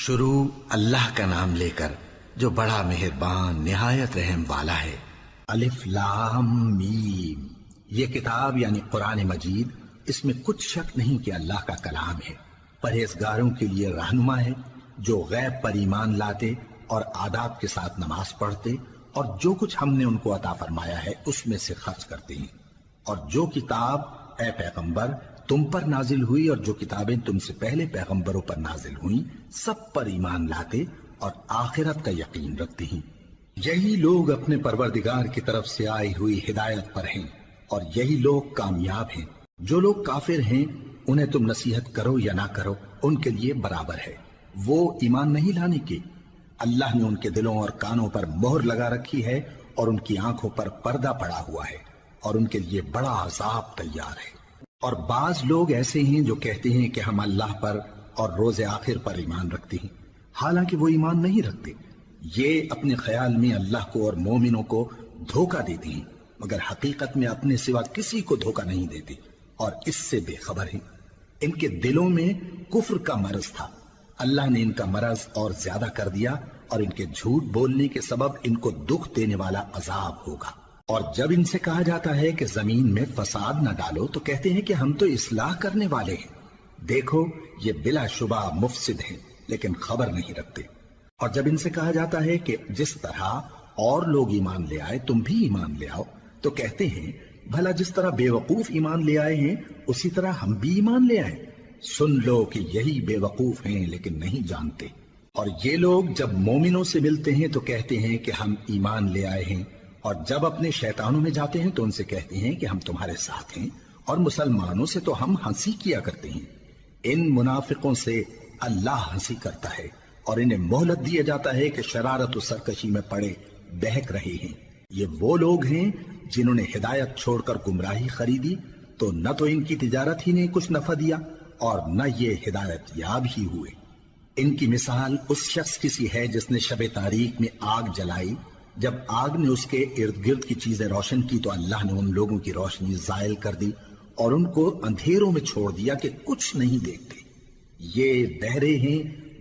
شروع اللہ کا نام لے کر جو بڑا مہربان نہایت رحم والا ہے۔ الف لام میم، یہ کتاب یعنی قرآن مجید، اس میں کچھ شک نہیں کہ اللہ کا کلام ہے، پرہیزگاروں کے لیے رہنما ہے جو غیب پر ایمان لاتے اور آداب کے ساتھ نماز پڑھتے اور جو کچھ ہم نے ان کو عطا فرمایا ہے اس میں سے خرچ کرتے ہیں، اور جو کتاب اے پیغمبر تم پر نازل ہوئی اور جو کتابیں تم سے پہلے پیغمبروں پر نازل ہوئیں سب پر ایمان لاتے اور آخرت کا یقین رکھتے ہیں۔ یہی لوگ اپنے پروردگار کی طرف سے آئی ہوئی ہدایت پر ہیں اور یہی لوگ کامیاب ہیں۔ جو لوگ کافر ہیں انہیں تم نصیحت کرو یا نہ کرو ان کے لیے برابر ہے، وہ ایمان نہیں لانے کے۔ اللہ نے ان کے دلوں اور کانوں پر مہر لگا رکھی ہے اور ان کی آنکھوں پر پردہ پڑا ہوا ہے اور ان کے لیے بڑا عذاب تیار ہے۔ اور بعض لوگ ایسے ہیں جو کہتے ہیں کہ ہم اللہ پر اور روز آخر پر ایمان رکھتے ہیں، حالانکہ وہ ایمان نہیں رکھتے۔ یہ اپنے خیال میں اللہ کو اور مومنوں کو دھوکہ دیتے ہیں، مگر حقیقت میں اپنے سوا کسی کو دھوکہ نہیں دیتے اور اس سے بے خبر ہیں۔ ان کے دلوں میں کفر کا مرض تھا، اللہ نے ان کا مرض اور زیادہ کر دیا اور ان کے جھوٹ بولنے کے سبب ان کو دکھ دینے والا عذاب ہوگا۔ اور جب ان سے کہا جاتا ہے کہ زمین میں فساد نہ ڈالو تو کہتے ہیں کہ ہم تو اصلاح کرنے والے ہیں۔ دیکھو یہ بلا شبہ مفسد ہیں لیکن خبر نہیں رکھتے۔ اور جب ان سے کہا جاتا ہے کہ جس طرح اور لوگ ایمان لے آئے تم بھی ایمان لے آؤ تو کہتے ہیں بھلا جس طرح بے وقوف ایمان لے آئے ہیں اسی طرح ہم بھی ایمان لے آئے۔ سن لو کہ یہی بے وقوف ہیں لیکن نہیں جانتے۔ اور یہ لوگ جب مومنوں سے ملتے ہیں تو کہتے ہیں کہ ہم ایمان لے آئے ہیں، اور جب اپنے شیطانوں میں جاتے ہیں تو ان سے کہتے ہیں کہ ہم تمہارے ساتھ ہیں، اور مسلمانوں سے تو ہم ہنسی کیا کرتے ہیں۔ ان منافقوں سے اللہ ہنسی کرتا ہے اور انہیں مہلت دیا جاتا ہے کہ شرارت و سرکشی میں پڑے بہک رہے ہیں۔ یہ وہ لوگ ہیں جنہوں نے ہدایت چھوڑ کر گمراہی خریدی، تو نہ تو ان کی تجارت ہی نے کچھ نفع دیا اور نہ یہ ہدایت یاب ہی ہوئے۔ ان کی مثال اس شخص کی سی ہے جس نے شب تاریک میں آگ جلائی، جب آگ نے اس کے ارد گرد کی چیزیں روشن کی تو اللہ نے ان لوگوں کی روشنی زائل کر دی اور ان کو اندھیروں میں چھوڑ دیا کہ کچھ نہیں دیکھتے۔ یہ بہرے ہیں،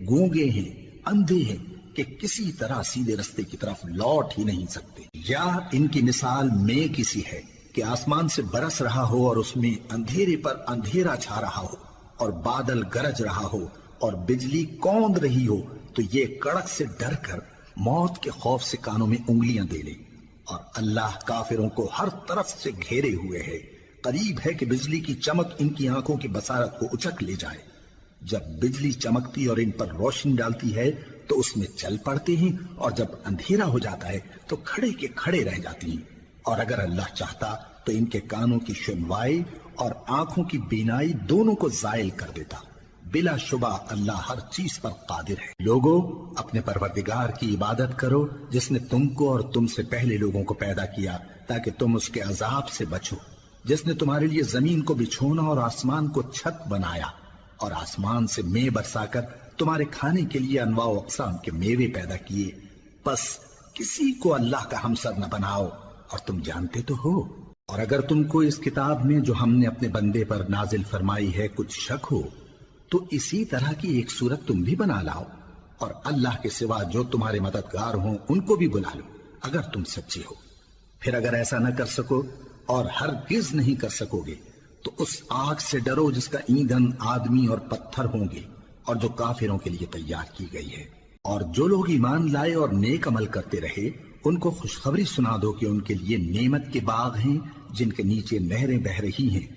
گونگے ہیں، اندھے ہیں کہ کسی طرح سیدھے رستے کی طرف لوٹ ہی نہیں سکتے۔ یا ان کی مثال میں کسی ہے کہ آسمان سے برس رہا ہو اور اس میں اندھیرے پر اندھیرا چھا رہا ہو اور بادل گرج رہا ہو اور بجلی کوند رہی ہو، تو یہ کڑک سے ڈر کر موت کے خوف سے کانوں میں انگلیاں دے لے۔ اور اللہ کافروں کو ہر طرف سے گھیرے ہوئے ہے، قریب ہے کہ بجلی کی چمک ان کی آنکھوں کی بصارت کو اچک لے جائے۔ جب بجلی چمکتی اور ان پر روشنی ڈالتی ہے تو اس میں چل پڑتے ہیں، اور جب اندھیرا ہو جاتا ہے تو کھڑے کے کھڑے رہ جاتی ہیں۔ اور اگر اللہ چاہتا تو ان کے کانوں کی سنوائی اور آنکھوں کی بینائی دونوں کو زائل کر دیتا۔ بلا شبہ اللہ ہر چیز پر قادر ہے۔ لوگو اپنے پروردگار کی عبادت کرو جس نے تم کو اور تم سے پہلے لوگوں کو پیدا کیا تاکہ تم اس کے عذاب سے بچو، جس نے تمہارے لیے زمین کو بچھونا اور آسمان کو چھت بنایا اور آسمان سے مے برسا کر تمہارے کھانے کے لیے انواع و اقسام کے میوے پیدا کیے۔ پس کسی کو اللہ کا ہمسر نہ بناؤ اور تم جانتے تو ہو۔ اور اگر تم کو اس کتاب میں جو ہم نے اپنے بندے پر نازل فرمائی ہے کچھ شک ہو تو اسی طرح کی ایک صورت تم بھی بنا لاؤ، اور اللہ کے سوا جو تمہارے مددگار ہوں ان کو بھی بلا لو اگر تم سچے ہو۔ پھر اگر ایسا نہ کر سکو اور ہرگز نہیں کر سکو گے تو اس آگ سے ڈرو جس کا ایندھن آدمی اور پتھر ہوں گے اور جو کافروں کے لیے تیار کی گئی ہے۔ اور جو لوگ ایمان لائے اور نیک عمل کرتے رہے ان کو خوشخبری سنا دو کہ ان کے لیے نعمت کے باغ ہیں جن کے نیچے نہریں بہہ رہی ہیں۔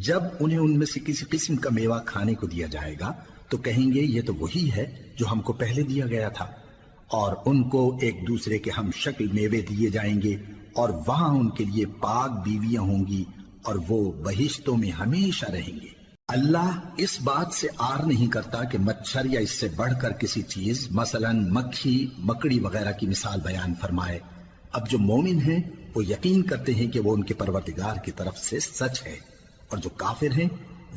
جب انہیں ان میں سے کسی قسم کا میوہ کھانے کو دیا جائے گا تو کہیں گے یہ تو وہی ہے جو ہم کو پہلے دیا گیا تھا، اور ان کو ایک دوسرے کے ہم شکل میوے دیے جائیں گے اور وہاں ان کے لیے پاک بیویاں ہوں گی اور وہ بہشتوں میں ہمیشہ رہیں گے۔ اللہ اس بات سے آر نہیں کرتا کہ مچھر یا اس سے بڑھ کر کسی چیز مثلا مکھی مکڑی وغیرہ کی مثال بیان فرمائے۔ اب جو مومن ہیں وہ یقین کرتے ہیں کہ وہ ان کے پروردگار کی طرف سے سچ ہے، اور جو کافر ہیں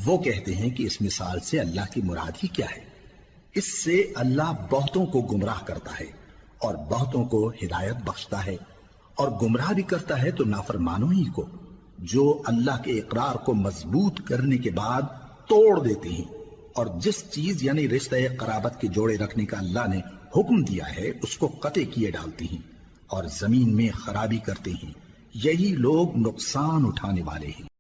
وہ کہتے ہیں کہ اس مثال سے اللہ کی مراد ہی کیا ہے۔ اس سے اللہ بہتوں کو گمراہ کرتا ہے اور بہتوں کو ہدایت بخشتا ہے، اور گمراہ بھی کرتا ہے تو نافرمانوں ہی کو، جو اللہ کے اقرار کو مضبوط کرنے کے بعد توڑ دیتے ہیں اور جس چیز یعنی رشتہ قرابت کے جوڑے رکھنے کا اللہ نے حکم دیا ہے اس کو قطع کیے ڈالتی ہیں اور زمین میں خرابی کرتے ہیں، یہی لوگ نقصان اٹھانے والے ہیں۔